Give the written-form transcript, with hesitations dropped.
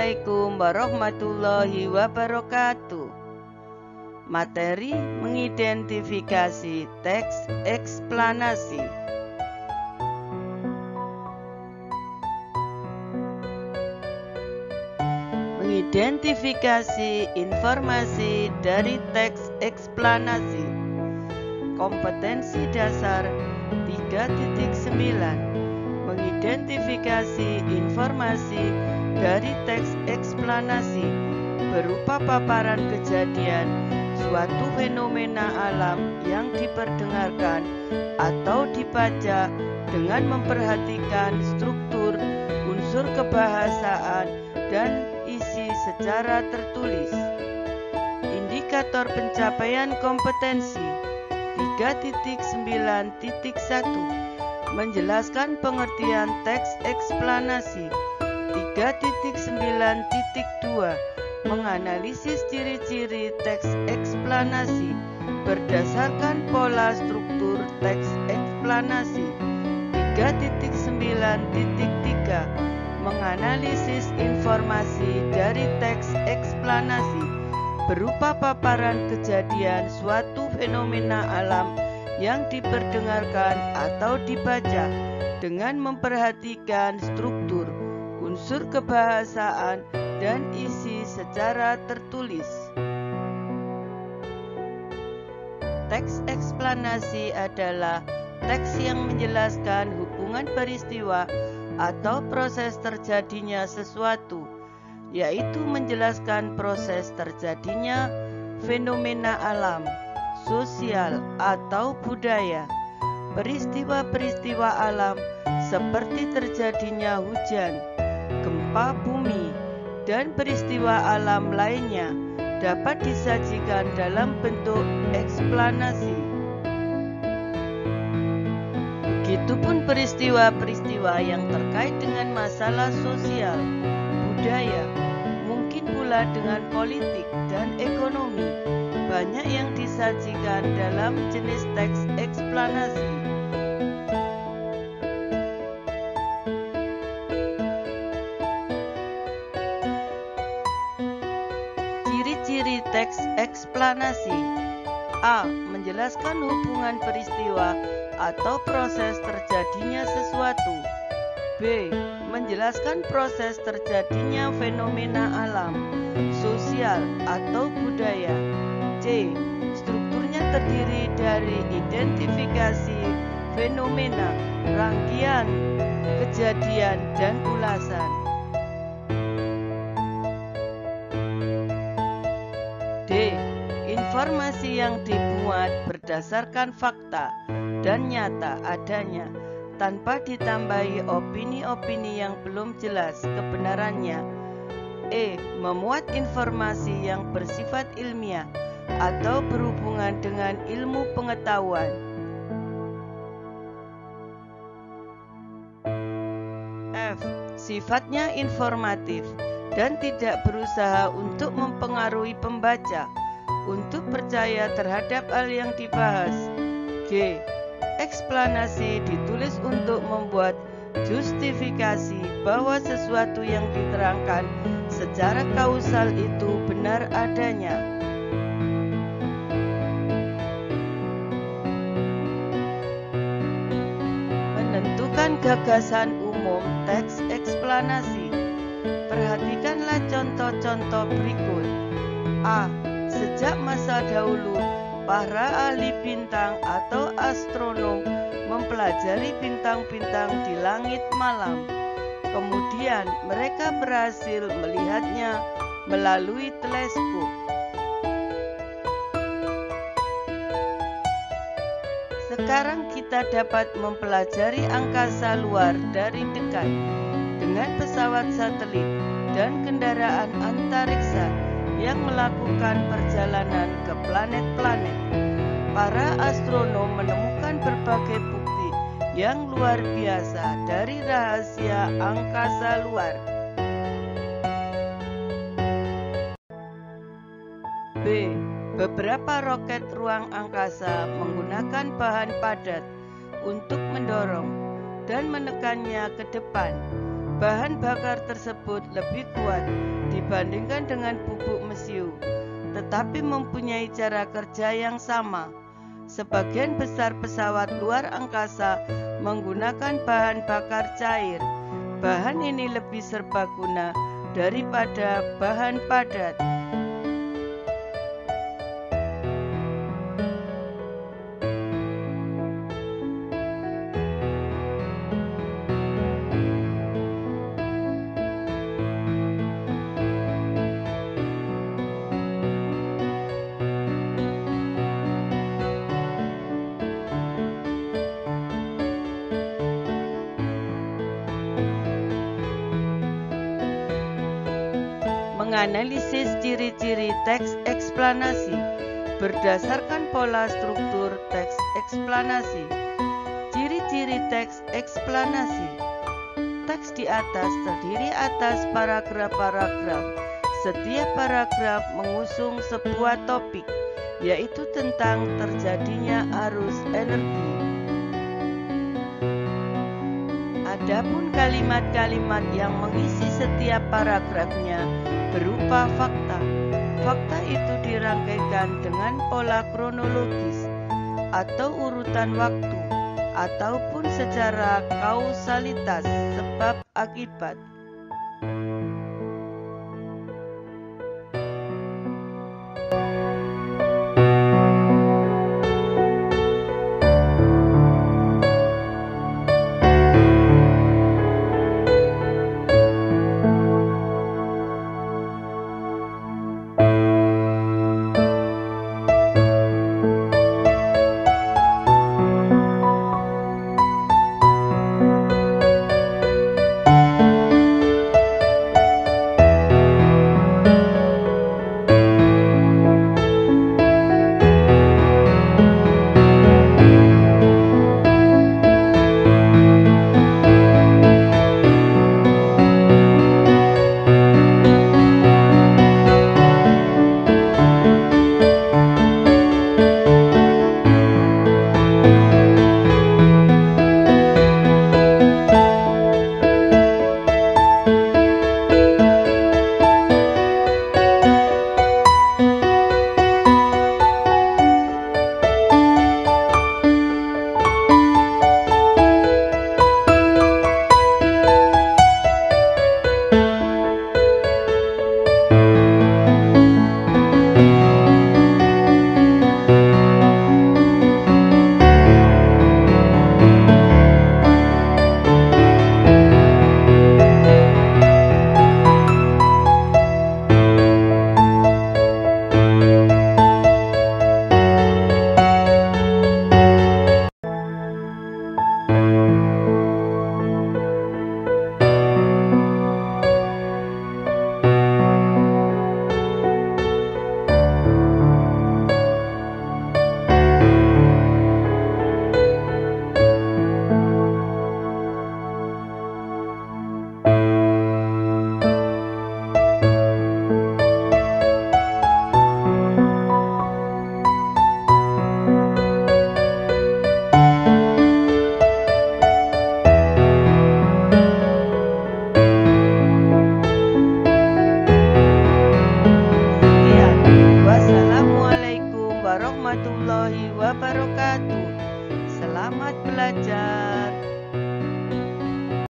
Assalamualaikum warahmatullahi wabarakatuh. Materi mengidentifikasi teks eksplanasi. Mengidentifikasi informasi dari teks eksplanasi. Kompetensi dasar 3.9. Mengidentifikasi informasi dari teks eksplanasi berupa paparan kejadian suatu fenomena alam yang diperdengarkan atau dibaca dengan memperhatikan struktur, unsur kebahasaan, dan isi secara tertulis. Indikator pencapaian kompetensi 3.9.1 menjelaskan pengertian teks eksplanasi. 3.9.2 menganalisis ciri-ciri teks eksplanasi berdasarkan pola struktur teks eksplanasi. 3.9.3 menganalisis informasi dari teks eksplanasi berupa paparan kejadian suatu fenomena alam yang diperdengarkan atau dibaca dengan memperhatikan struktur, unsur kebahasaan, dan isi secara tertulis. Teks eksplanasi adalah teks yang menjelaskan hubungan peristiwa atau proses terjadinya sesuatu, yaitu menjelaskan proses terjadinya fenomena alam, sosial, atau budaya. Peristiwa-peristiwa alam seperti terjadinya hujan, gempa bumi, dan peristiwa alam lainnya dapat disajikan dalam bentuk eksplanasi. Begitupun peristiwa-peristiwa yang terkait dengan masalah sosial, budaya, mungkin pula dengan politik dan ekonomi, banyak yang disajikan dalam jenis teks eksplanasi. Ciri-ciri teks eksplanasi. A. Menjelaskan hubungan peristiwa atau proses terjadinya sesuatu. B. Menjelaskan proses terjadinya fenomena alam, sosial, atau budaya. C. Strukturnya terdiri dari identifikasi fenomena, rangkaian kejadian, dan ulasan. D. Informasi yang dimuat berdasarkan fakta dan nyata adanya tanpa ditambahi opini-opini yang belum jelas kebenarannya. E. Memuat informasi yang bersifat ilmiah atau berhubungan dengan ilmu pengetahuan. F. Sifatnya informatif dan tidak berusaha untuk mempengaruhi pembaca untuk percaya terhadap hal yang dibahas. G. Eksplanasi ditulis untuk membuat justifikasi bahwa sesuatu yang diterangkan secara kausal itu benar adanya. Menentukan gagasan umum teks eksplanasi. Perhatikanlah contoh-contoh berikut. A. Sejak masa dahulu, para ahli bintang atau astronom mempelajari bintang-bintang di langit malam. Kemudian mereka berhasil melihatnya melalui teleskop. Sekarang kita dapat mempelajari angkasa luar dari dekat dengan pesawat satelit dan kendaraan antariksa yang melakukan perjalanan ke planet-planet. Para astronom menemukan berbagai bukti yang luar biasa dari rahasia angkasa luar. B. Beberapa roket ruang angkasa menggunakan bahan padat untuk mendorong dan menekannya ke depan. Bahan bakar tersebut lebih kuat dibandingkan dengan bubuk mesiu, tetapi mempunyai cara kerja yang sama. Sebagian besar pesawat luar angkasa menggunakan bahan bakar cair. Bahan ini lebih serbaguna daripada bahan padat. Menganalisis ciri-ciri teks eksplanasi berdasarkan pola struktur teks eksplanasi. Ciri-ciri teks eksplanasi. Teks di atas terdiri atas paragraf-paragraf. Setiap paragraf mengusung sebuah topik, yaitu tentang terjadinya arus energi. Adapun kalimat-kalimat yang mengisi setiap paragrafnya berupa fakta. Fakta itu dirangkaikan dengan pola kronologis atau urutan waktu ataupun secara kausalitas sebab akibat. Wassalamualaikum warahmatullahi wabarakatuh. Selamat belajar.